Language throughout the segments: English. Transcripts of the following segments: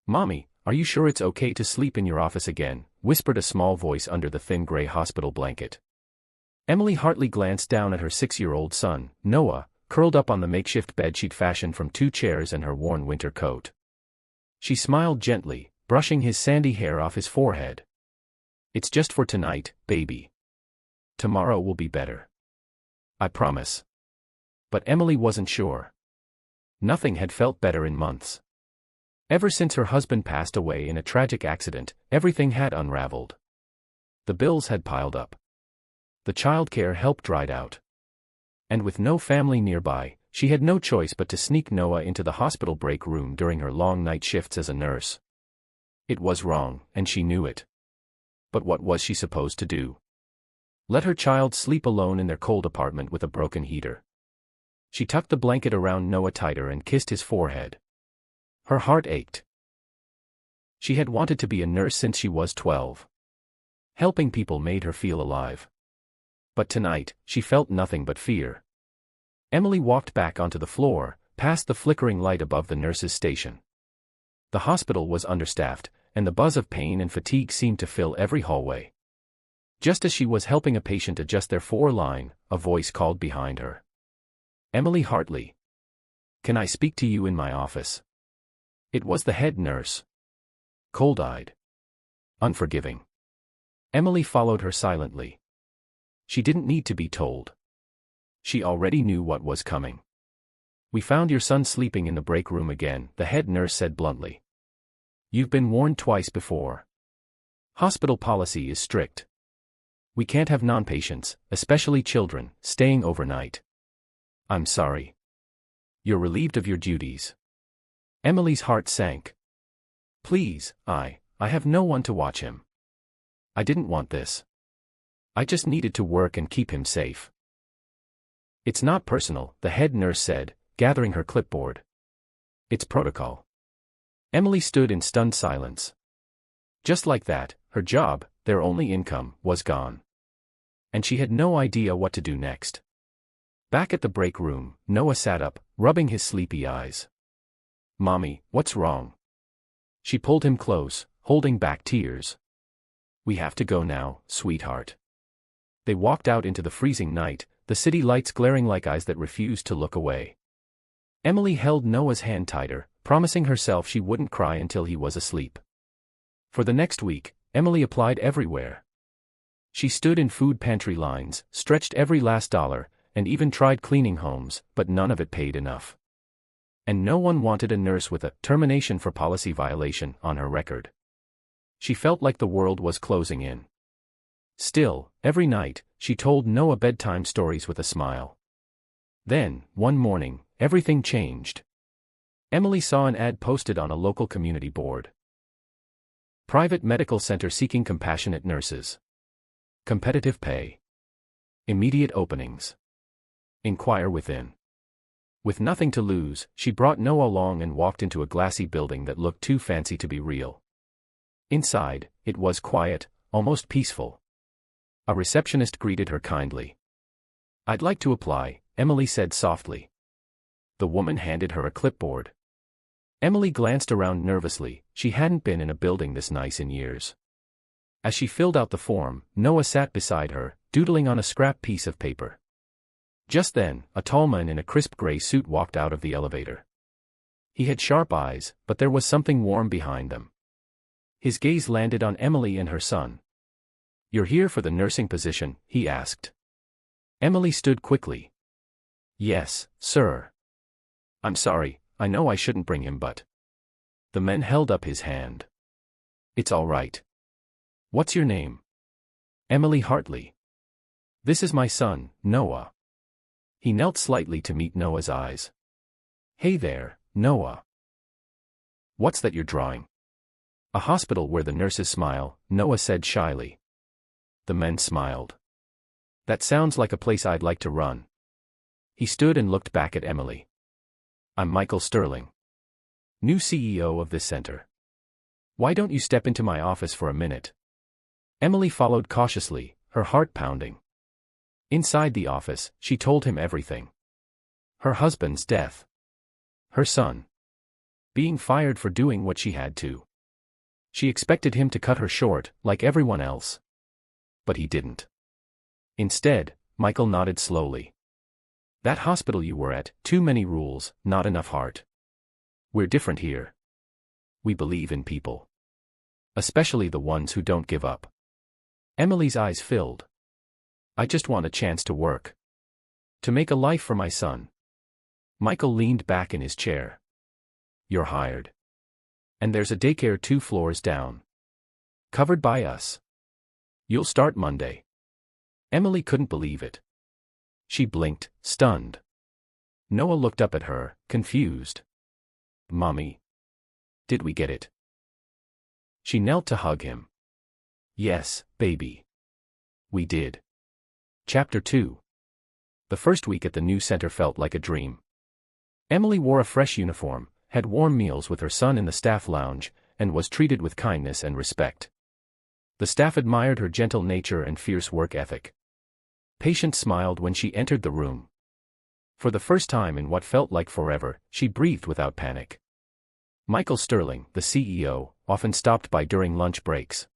"Mommy, are you sure it's okay to sleep in your office again?" whispered a small voice under the thin gray hospital blanket. Emily Hartley glanced down at her 6-year-old son, Noah, curled up on the makeshift bed she'd fashioned from 2 chairs and her worn winter coat. She smiled gently, brushing his sandy hair off his forehead. "It's just for tonight, baby. Tomorrow will be better. I promise." But Emily wasn't sure. Nothing had felt better in months. Ever since her husband passed away in a tragic accident, everything had unraveled. The bills had piled up. The childcare help dried out. And with no family nearby, she had no choice but to sneak Noah into the hospital break room during her long night shifts as a nurse. It was wrong, and she knew it. But what was she supposed to do? Let her child sleep alone in their cold apartment with a broken heater? She tucked the blanket around Noah tighter and kissed his forehead. Her heart ached. She had wanted to be a nurse since she was 12. Helping people made her feel alive. But tonight, she felt nothing but fear. Emily walked back onto the floor, past the flickering light above the nurse's station. The hospital was understaffed, and the buzz of pain and fatigue seemed to fill every hallway. Just as she was helping a patient adjust their 4-line, a voice called behind her. "Emily Hartley. Can I speak to you in my office?" It was the head nurse. Cold-eyed. Unforgiving. Emily followed her silently. She didn't need to be told. She already knew what was coming. "We found your son sleeping in the break room again," the head nurse said bluntly. "You've been warned twice before. Hospital policy is strict. We can't have non-patients, especially children, staying overnight." "I'm sorry. You're relieved of your duties." Emily's heart sank. "Please, I have no one to watch him. I didn't want this. I just needed to work and keep him safe." "It's not personal," the head nurse said, gathering her clipboard. "It's protocol." Emily stood in stunned silence. Just like that, her job, their only income, was gone. And she had no idea what to do next. Back at the break room, Noah sat up, rubbing his sleepy eyes. "Mommy, what's wrong?" She pulled him close, holding back tears. "We have to go now, sweetheart." They walked out into the freezing night, the city lights glaring like eyes that refused to look away. Emily held Noah's hand tighter, promising herself she wouldn't cry until he was asleep. For the next week, Emily applied everywhere. She stood in food pantry lines, stretched every last dollar, and even tried cleaning homes, but none of it paid enough. And no one wanted a nurse with a termination for policy violation on her record. She felt like the world was closing in. Still, every night, she told Noah bedtime stories with a smile. Then, one morning, everything changed. Emily saw an ad posted on a local community board. Private medical center seeking compassionate nurses. Competitive pay. Immediate openings. Inquire within. With nothing to lose, she brought Noah along and walked into a glassy building that looked too fancy to be real. Inside, it was quiet, almost peaceful. A receptionist greeted her kindly. "I'd like to apply," Emily said softly. The woman handed her a clipboard. Emily glanced around nervously, she hadn't been in a building this nice in years. As she filled out the form, Noah sat beside her, doodling on a scrap piece of paper. Just then, a tall man in a crisp gray suit walked out of the elevator. He had sharp eyes, but there was something warm behind them. His gaze landed on Emily and her son. "You're here for the nursing position?" he asked. Emily stood quickly. "Yes, sir." "I'm sorry, I know I shouldn't bring him but..." The man held up his hand. "It's all right. What's your name?" "Emily Hartley." "This is my son, Noah." He knelt slightly to meet Noah's eyes. "Hey there, Noah. What's that you're drawing?" "A hospital where the nurses smile," Noah said shyly. The man smiled. "That sounds like a place I'd like to run." He stood and looked back at Emily. "I'm Michael Sterling, new CEO of this center. Why don't you step into my office for a minute?" Emily followed cautiously, her heart pounding. Inside the office, she told him everything. Her husband's death. Her son being fired for doing what she had to. She expected him to cut her short, like everyone else. But he didn't. Instead, Michael nodded slowly. That hospital you were at, too many rules, not enough heart. We're different here. We believe in people. Especially the ones who don't give up. Emily's eyes filled. I just want a chance to work. To make a life for my son. Michael leaned back in his chair. You're hired. And there's a daycare 2 floors down. Covered by us. You'll start Monday. Emily couldn't believe it. She blinked, stunned. Noah looked up at her, confused. Mommy. Did we get it? She knelt to hug him. Yes, baby. We did. Chapter 2. The first week at the new center felt like a dream. Emily wore a fresh uniform, had warm meals with her son in the staff lounge, and was treated with kindness and respect. The staff admired her gentle nature and fierce work ethic. Patients smiled when she entered the room. For the first time in what felt like forever, she breathed without panic. Michael Sterling, the CEO, often stopped by during lunch breaks.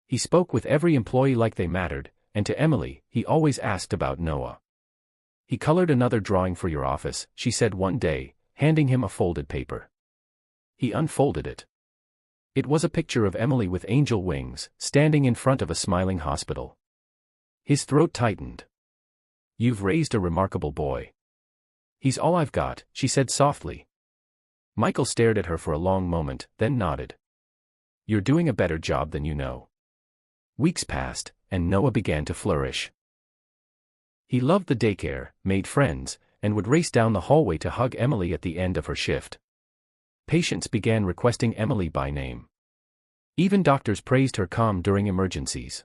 He spoke with every employee like they mattered, and to Emily, he always asked about Noah. He colored another drawing for your office, she said one day, handing him a folded paper. He unfolded it. It was a picture of Emily with angel wings, standing in front of a smiling hospital. His throat tightened. You've raised a remarkable boy. He's all I've got, she said softly. Michael stared at her for a long moment, then nodded. You're doing a better job than you know. Weeks passed, and Noah began to flourish. He loved the daycare, made friends, and would race down the hallway to hug Emily at the end of her shift. Patients began requesting Emily by name. Even doctors praised her calm during emergencies.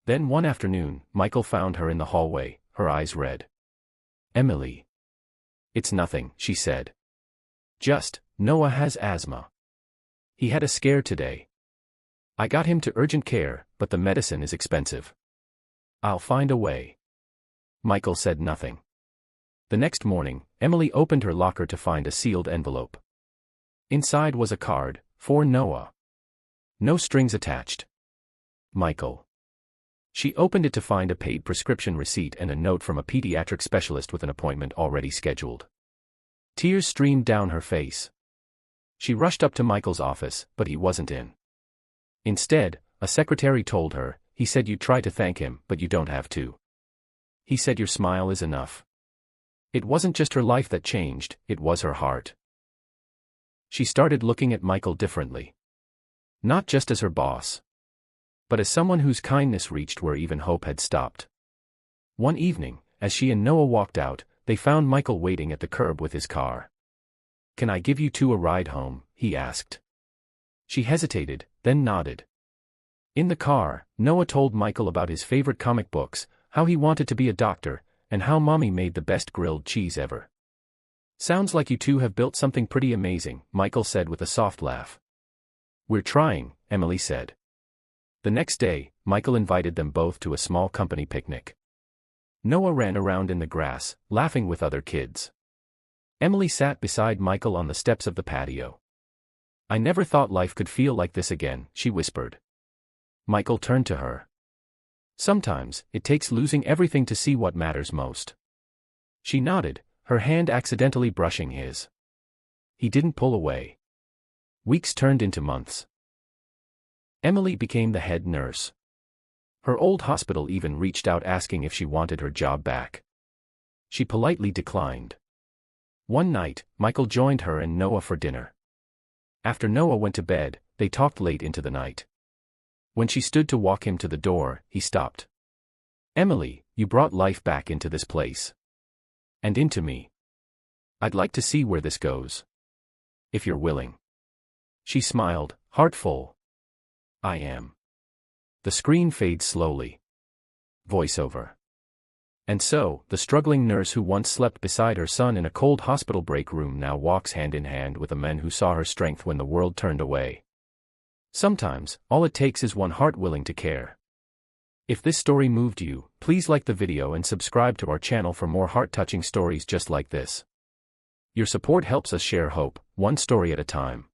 Then one afternoon, Michael found her in the hallway, her eyes red. Emily. It's nothing, she said. Just, Noah has asthma. He had a scare today. I got him to urgent care, but the medicine is expensive. I'll find a way. Michael said nothing. The next morning, Emily opened her locker to find a sealed envelope. Inside was a card, for Noah. No strings attached. Michael. She opened it to find a paid prescription receipt and a note from a pediatric specialist with an appointment already scheduled. Tears streamed down her face. She rushed up to Michael's office, but he wasn't in. Instead, a secretary told her, he said you try to thank him, but you don't have to. He said your smile is enough. It wasn't just her life that changed, it was her heart. She started looking at Michael differently. Not just as her boss, but as someone whose kindness reached where even hope had stopped. One evening, as she and Noah walked out, they found Michael waiting at the curb with his car. Can I give you two a ride home? He asked. She hesitated, then nodded. In the car, Noah told Michael about his favorite comic books, how he wanted to be a doctor, and how Mommy made the best grilled cheese ever. Sounds like you two have built something pretty amazing, Michael said with a soft laugh. We're trying, Emily said. The next day, Michael invited them both to a small company picnic. Noah ran around in the grass, laughing with other kids. Emily sat beside Michael on the steps of the patio. I never thought life could feel like this again, she whispered. Michael turned to her. Sometimes, it takes losing everything to see what matters most. She nodded, her hand accidentally brushing his. He didn't pull away. Weeks turned into months. Emily became the head nurse. Her old hospital even reached out asking if she wanted her job back. She politely declined. One night, Michael joined her and Noah for dinner. After Noah went to bed, they talked late into the night. When she stood to walk him to the door, he stopped. Emily, you brought life back into this place. And into me. I'd like to see where this goes. If you're willing. She smiled, heart full. I am. The screen fades slowly. Voiceover. And so, the struggling nurse who once slept beside her son in a cold hospital break room now walks hand in hand with a man who saw her strength when the world turned away. Sometimes, all it takes is one heart willing to care. If this story moved you, please like the video and subscribe to our channel for more heart-touching stories just like this. Your support helps us share hope, one story at a time.